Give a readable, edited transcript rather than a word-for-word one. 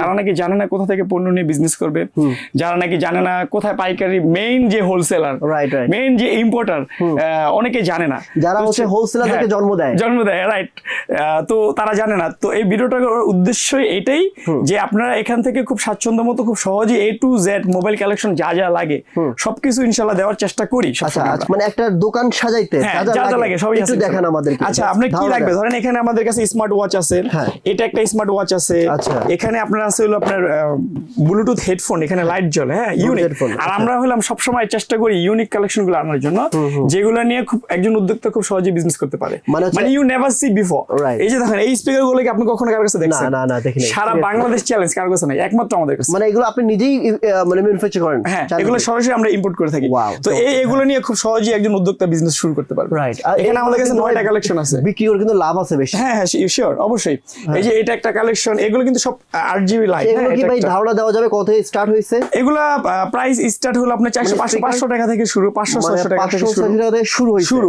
যারা নাকি জানে না কোথা থেকে পণ্য নিয়ে বিজনেস করবে, যারা নাকি জানে না কোথায় পাইকারি, মেইন যে হোলসেলার, মেইন যে ইম্পোর্টার, অনেকে জানে না, যারা হচ্ছে হোলসেলারকে জন্ম দেয়, রাইট। তো তারা জানে না। তো এই ভিডিওটার উদ্দেশ্যই এটাই যে আপনারা এখান থেকে খুব স্বাচ্ছন্দ্য মতো খুব সহজে A to Z mobile collection যা যা লাগে সবকিছু ইনশাআল্লাহ দেওয়ার চেষ্টা করি। আচ্ছা, মানে একটা দোকান সাজাইতে যা যা লাগে সবই একটু দেখান আমাদেরকে। আচ্ছা, আপনি কি লাগবে? ধরেন এখানে আমাদের কাছে স্মার্ট ওয়াচ আছে, এটা একটা স্মার্ট ওয়াচ আছে, এখানে আপনার আছে হলো আপনার ব্লুটুথ হেডফোন, এখানে লাইট জ্বলে, হ্যাঁ, ইউনিক। আর আমরা হলাম সবসময় চেষ্টা করি ইউনিক কালেকশন গুলো আনার জন্য, যেগুলো নিয়ে খুব একজন উদ্যোক্তা খুব সহজে বিজনেস করতে পারে, মানে ইউ নেভার সি বিফোর। এই যে দেখেন এই স্পিকার গুলো কি আপনি কখনো কারোর কাছে দেখছেন? না, দেখিনি। সারা বাংলাদেশ চ্যালেঞ্জ কারোর কাছে নাই, একমাত্র আমাদের কাছে। মানে এগুলো আপনি নিজেই মানে ম্যানুফ্যাকচার করেন? হ্যাঁ, এগুলো সরাসরি আমরা ইম্পোর্ট করে থাকি। তো এগুলো নিয়ে খুব সহজেই একজন উদ্যোক্তা বিজনেস শুরু করতে পারবে। রাইট। এখানে আমাদের কাছে 9টা কালেকশন আছে, বিক্রি করে কিন্তু লাভ আছে বেশি। হ্যাঁ, শিওর, অবশ্যই। এই যে এটা একটা কালেকশন, এগুলো কিন্তু সব 8GB লাইট। এগুলো কি ভাই ধারণা দেওয়া যাবে কত থেকে স্টার্ট হইছে? এগুলা প্রাইস স্টার্ট হলো আপনার 400 500 টাকা থেকে শুরু, 500 600 টাকা থেকে শুরু।